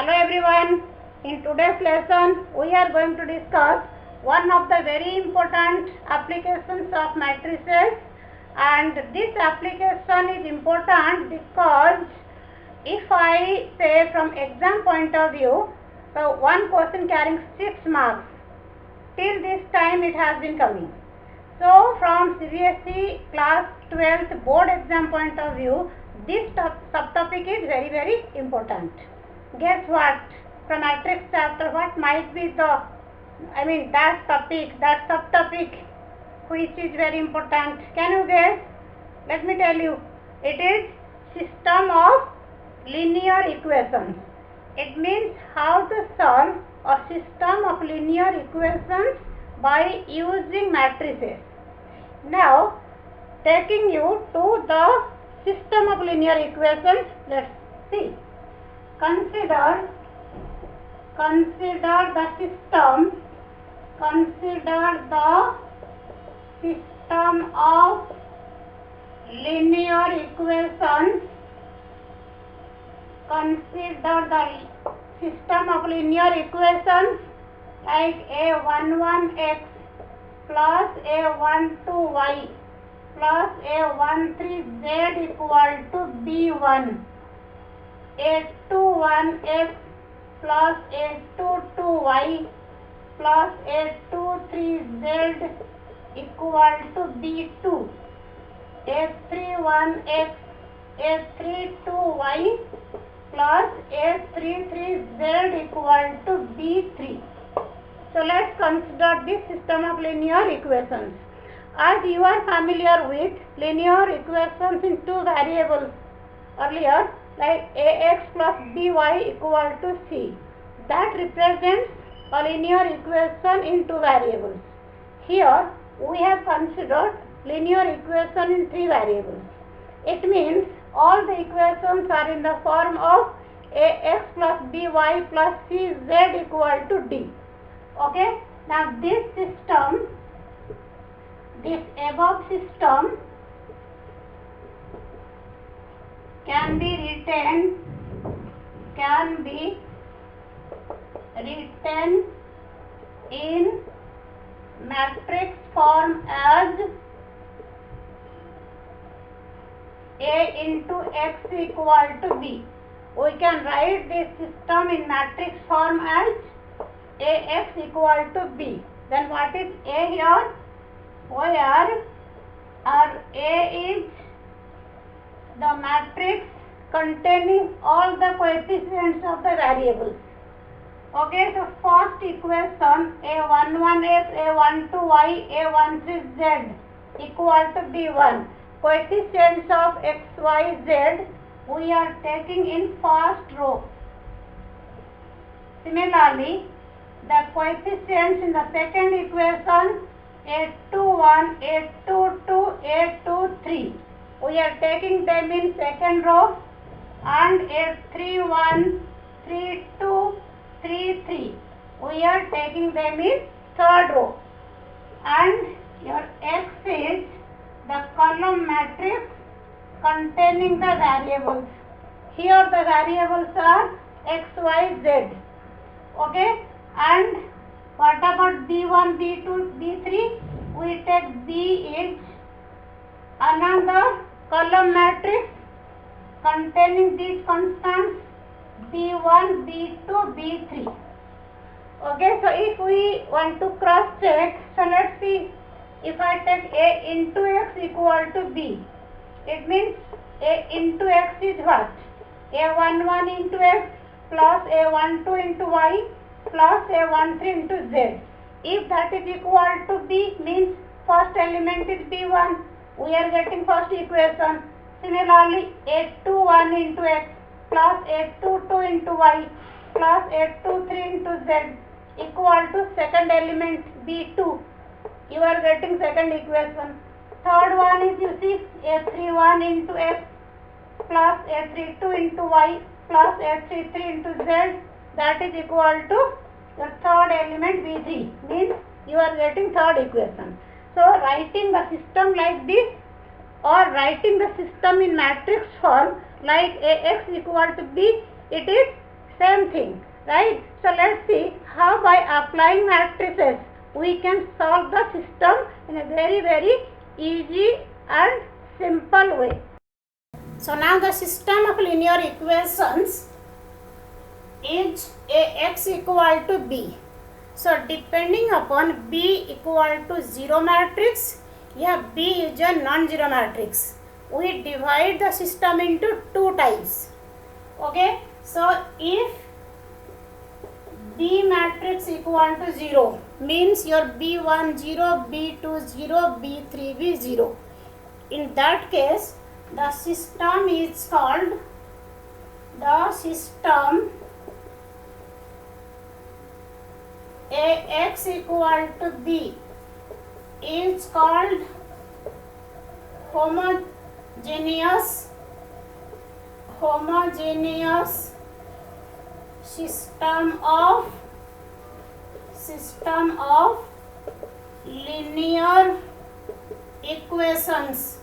Hello everyone. In today's lesson, we are going to discuss one of the very important applications of matrices, and this application is important because if I say from exam point of view, so one question carrying 6 marks, till this time it has been coming. So from CBSE class 12th board exam point of view, this subtopic is very important. Guess what? From matrix chapter, what might be that subtopic which is very important? Can you guess? Let me tell you. It is system of linear equations. It means how to solve a system of linear equations by using matrices. Now, taking you to the system of linear equations, let's see. Consider the system of linear equations. Consider the system of linear equations like a11x plus a12y plus a13z equal to b1, a21x plus a22y plus a23z equal to b2, a31x, a32y plus a33z equal to b3. So let's consider this system of linear equations. As you are familiar with linear equations in two variables earlier, like ax plus by equal to c, that represents a linear equation in two variables. Here we have considered linear equation in three variables. It means all the equations are in the form of ax plus by plus cz equal to d. Okay, now this above system can be written in matrix form as a into x equal to b. We can write this system in matrix form as ax equal to b. Then what is a here? Where A is the matrix containing all the coefficients of the variables. Okay, so first equation a11x, a12y, a13z equal to b1. Coefficients of x, y, z we are taking in first row. Similarly, the coefficients in the second equation a21, a22, a23, we are taking them in second row, and a31, 32, 33, we are taking them in third row. And your x is the column matrix containing the variables. Here the variables are x, y, z. Okay, and what about b1, b2, b3? We take b is another column matrix containing these constants b1, b2, b3. Okay, so if we want to cross check, so let's see. If I take a into x equal to b, it means a into x is what? a11 into x plus a12 into y plus a13 into z. If that is equal to b, means first element is b1. We are getting first equation. Similarly, a21 into x plus a22 into y plus a23 into z equal to second element b2. You are getting second equation. Third one is, you see, a31 into x plus a32 into y plus a33 into z, that is equal to the third element b3, means you are getting third equation. So writing the system like this or writing the system in matrix form like Ax equal to B, it is same thing, right? So let's see how by applying matrices we can solve the system in a very easy and simple way. So now the system of linear equations is Ax equal to B. So depending upon B equal to 0 matrix, yeah, B is a non-zero matrix. We divide the system into two types. Okay, so if B matrix equal to 0 means your B1 0, B2 0, B3 be 0. In that case, the system is called the system Ax equal to B is called homogeneous system of linear equations.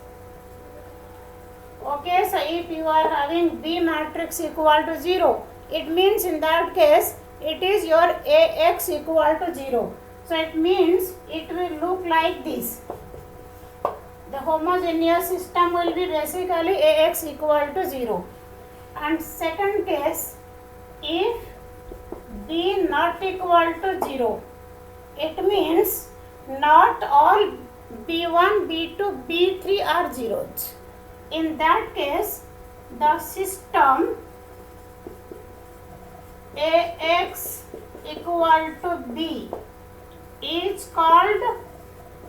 Okay, so if you are having B matrix equal to 0, it means in that case it is your Ax equal to 0. So it means it will look like this. The homogeneous system will be basically Ax equal to 0. And second case, if B not equal to 0, it means not all B1, B2, B3 are zeros. In that case, the system Ax equal to B is called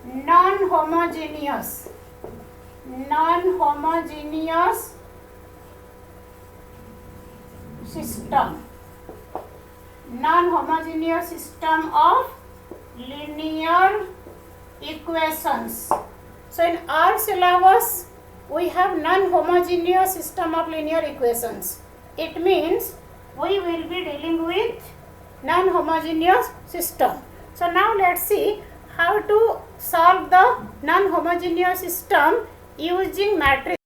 non-homogeneous system. Non-homogeneous system of linear equations. So in our syllabus, we have non-homogeneous system of linear equations. It means we will be dealing with non-homogeneous system. So now let's see how to solve the non-homogeneous system using matrix.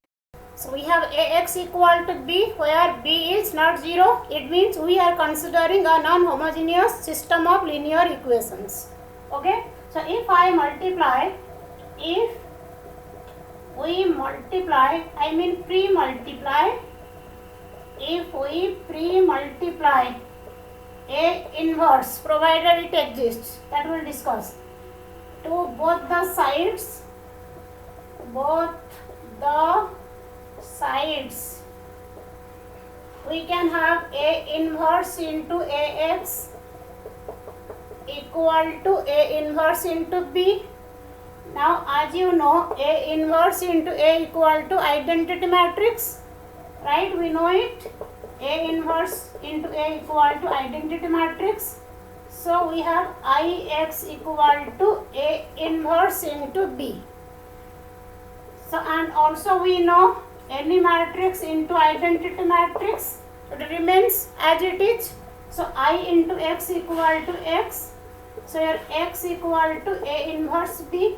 So we have Ax equal to B, where B is not 0. It means we are considering a non-homogeneous system of linear equations. Okay, so if we pre-multiply A inverse, provided it exists, that will discuss, to both the sides, we can have A inverse into Ax equal to A inverse into B. Now as you know, A inverse into A equal to identity matrix, right? We know it. A inverse into A equal to identity matrix. So we have Ix equal to A inverse into B. So and also we know any matrix into identity matrix, it remains as it is. So I into X equal to X. So your X equal to A inverse B.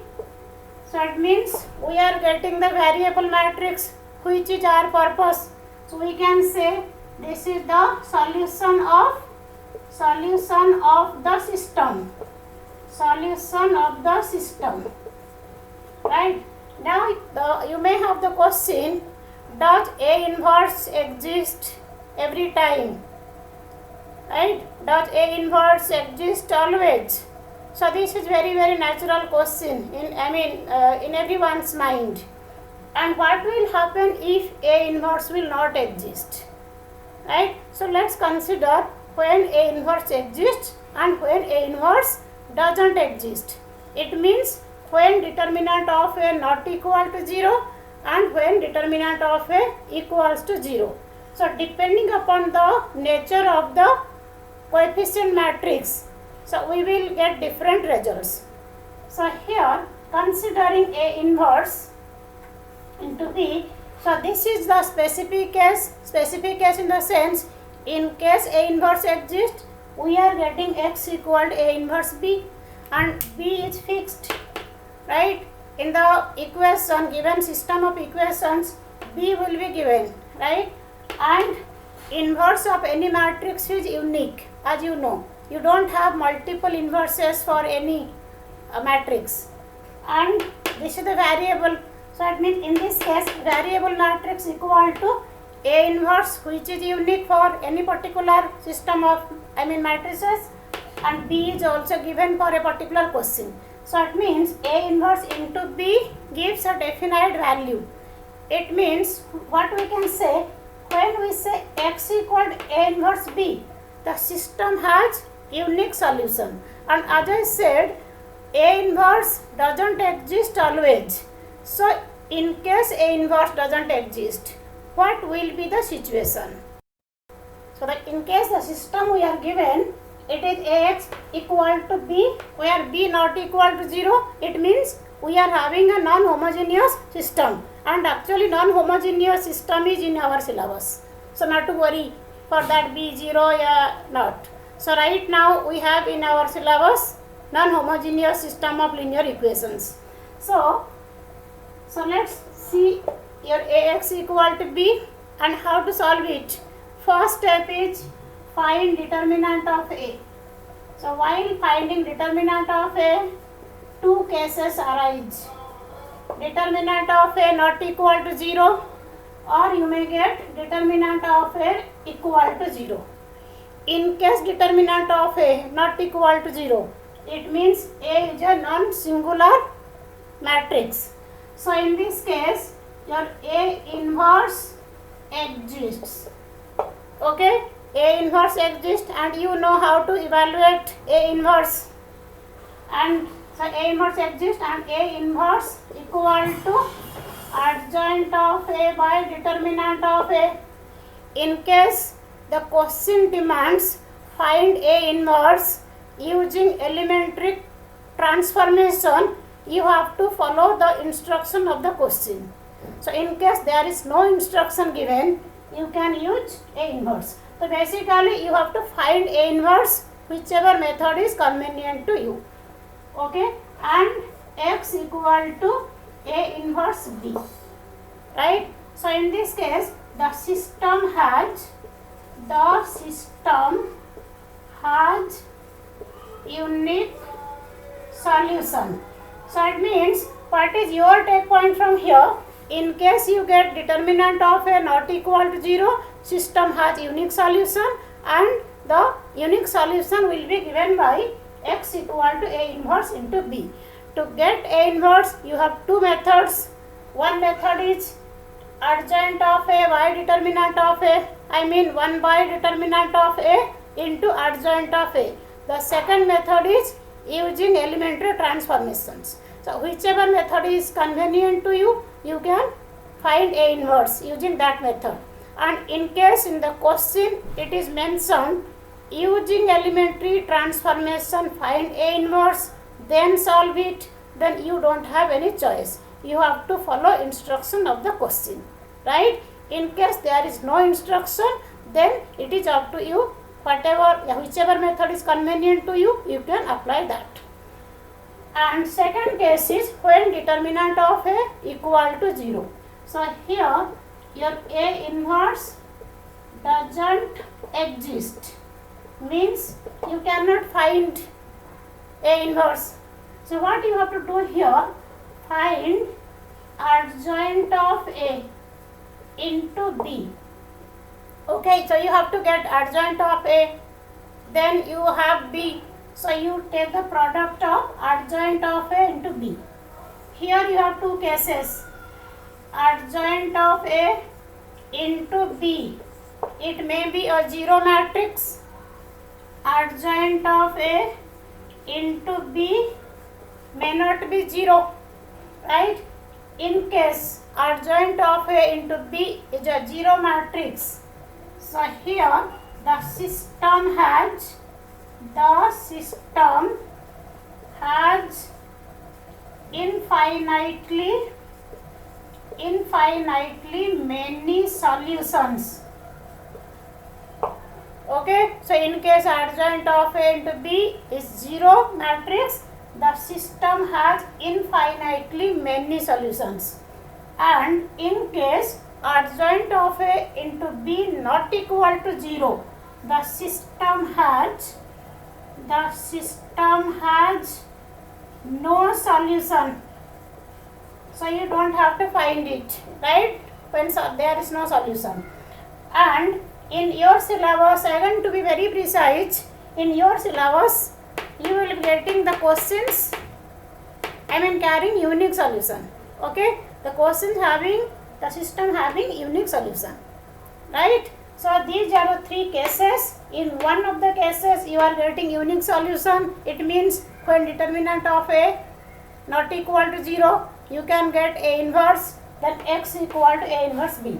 So it means we are getting the variable matrix which is our purpose. So we can say this is the solution of the system. Right? Now you may have the question, does A inverse exist every time? Right? Does A inverse exist always? So this is very natural question in everyone's mind. And what will happen if A inverse will not exist? Right? So let's consider when A inverse exists and when A inverse doesn't exist. It means when determinant of A not equal to 0 and when determinant of A equals to 0. So depending upon the nature of the coefficient matrix, so we will get different results. So here, considering A inverse into B, so this is the specific case in the sense, in case A inverse exists, we are getting X equal to A inverse B, and B is fixed, right? In the equation, given system of equations, B will be given, right? And inverse of any matrix is unique. As you know, you don't have multiple inverses for any matrix, and this is the variable. So it means in this case variable matrix equal to A inverse, which is unique for any particular system of matrices, and B is also given for a particular question. So it means A inverse into B gives a definite value. It means what we can say, when we say X equal to A inverse B, the system has unique solution. And as I said, A inverse doesn't exist always. So in case A inverse doesn't exist, what will be the situation? So that in case the system we are given, it is Ax equal to B, where B not equal to 0, it means we are having a non-homogeneous system, and actually non-homogeneous system is in our syllabus. So not to worry for that B 0 or not. So right now we have in our syllabus non-homogeneous system of linear equations. So let's see your Ax equal to B and how to solve it. First step is find determinant of A. So while finding determinant of A, two cases arise. Determinant of A not equal to 0, or you may get determinant of A equal to 0. In case determinant of A not equal to 0, it means A is a non-singular matrix. So in this case, your A inverse exists. Okay, A inverse exists, and you know how to evaluate A inverse. And so A inverse exists, and A inverse equal to adjoint of A by determinant of A. In case the question demands find A inverse using elementary transformation, you have to follow the instruction of the question. So in case there is no instruction given, you can use A inverse. So basically you have to find A inverse whichever method is convenient to you. Okay, and X equal to A inverse B. Right? So in this case the system has unique solution. So it means what is your take point from here? In case you get determinant of A not equal to 0, system has unique solution, and the unique solution will be given by X equal to A inverse into B. To get A inverse, you have two methods. One method is adjoint of A by determinant of A, 1 by determinant of A into adjoint of A. The second method is using elementary transformations. So whichever method is convenient to you, you can find A inverse using that method. And in case in the question it is mentioned using elementary transformation find A inverse, then solve it, then you don't have any choice. You have to follow instruction of the question. Right? In case there is no instruction, then it is up to you. Whichever method is convenient to you, you can apply that. And second case is when determinant of A equal to 0. So here your A inverse doesn't exist, means you cannot find A inverse. So what you have to do here, find adjoint of A into B. Okay, so you have to get adjoint of A, then you have B. So you take the product of adjoint of A into B. Here you have two cases, adjoint of A into B. It may be a 0 matrix. Adjoint of A into B may not be 0. Right? In case adjoint of A into B is a 0 matrix, so here the system has infinitely many solutions. Okay, so in case adjoint of A into B is 0 matrix, the system has infinitely many solutions. And in case adjoint of A into B not equal to 0, the system has no solution. So you don't have to find it, right? When there is no solution. And in your syllabus, I want to be very precise, in your syllabus you will be getting the questions, carrying unique solution. Okay, the questions having the system having unique solution, right? So these are the three cases. In one of the cases you are getting unique solution. It means when determinant of A not equal to 0, you can get A inverse, then x equal to A inverse B.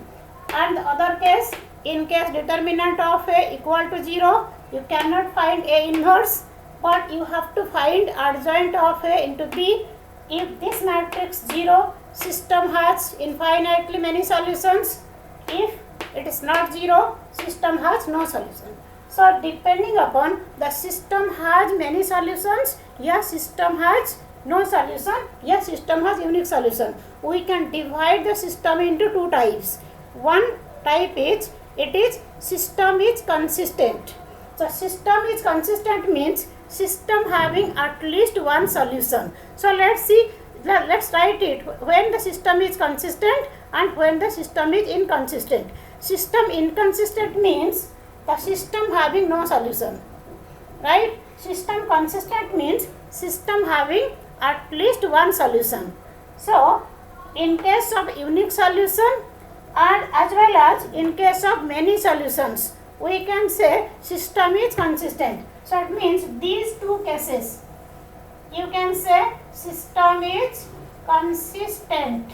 And the other case, in case determinant of A equal to 0, you cannot find A inverse, but you have to find adjoint of A into B. If this matrix 0, system has infinitely many solutions. If it is not 0, system has no solution. So depending upon the system has many solutions, yes, system has no solution, yes, system has unique solution. We can divide the system into two types. One type is, it is system is consistent. So system is consistent means system having at least one solution. So let's see, let's write it when the system is consistent and when the system is inconsistent. System inconsistent means the system having no solution, right? System consistent means system having at least one solution. So in case of unique solution and as well as in case of many solutions, we can say system is consistent. So it means these two cases, you can say system is consistent.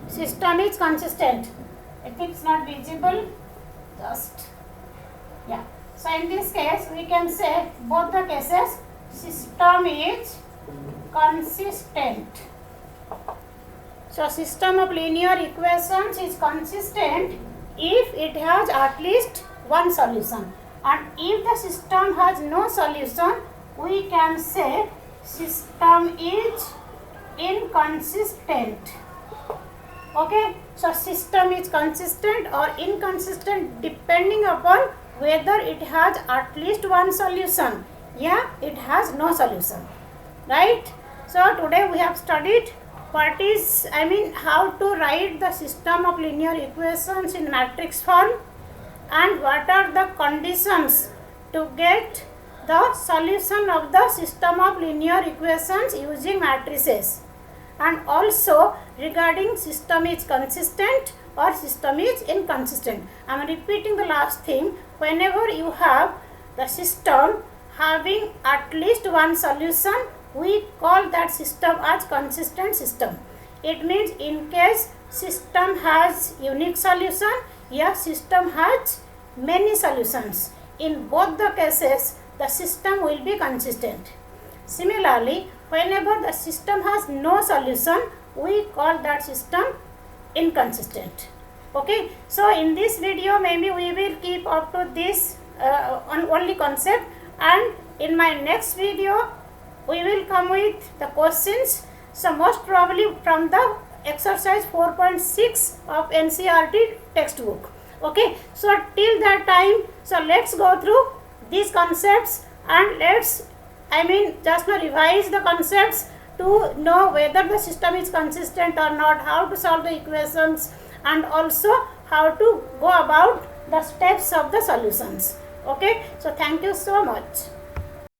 System is consistent. If it's not visible, just, yeah. So in this case, we can say both the cases, system is consistent. So system of linear equations is consistent if it has at least one solution. And if the system has no solution, we can say system is inconsistent. Okay, so system is consistent or inconsistent depending upon whether it has at least one solution. Yeah, it has no solution, right? So today we have studied what is, how to write the system of linear equations in matrix form and what are the conditions to get the solution of the system of linear equations using matrices, and also regarding system is consistent or system is inconsistent. I am repeating the last thing. Whenever you have the system having at least one solution, we call that system as consistent system. It means in case system has unique solution, yes, system has many solutions. In both the cases, the system will be consistent. Similarly, whenever the system has no solution, we call that system inconsistent. Okay, so in this video maybe we will keep up to this only concept, and in my next video we will come with the questions, so most probably from the exercise 4.6 of NCERT textbook. Okay, so till that time, so let's go through these concepts and let's just revise the concepts to know whether the system is consistent or not, how to solve the equations, and also how to go about the steps of the solutions. Okay, so thank you so much.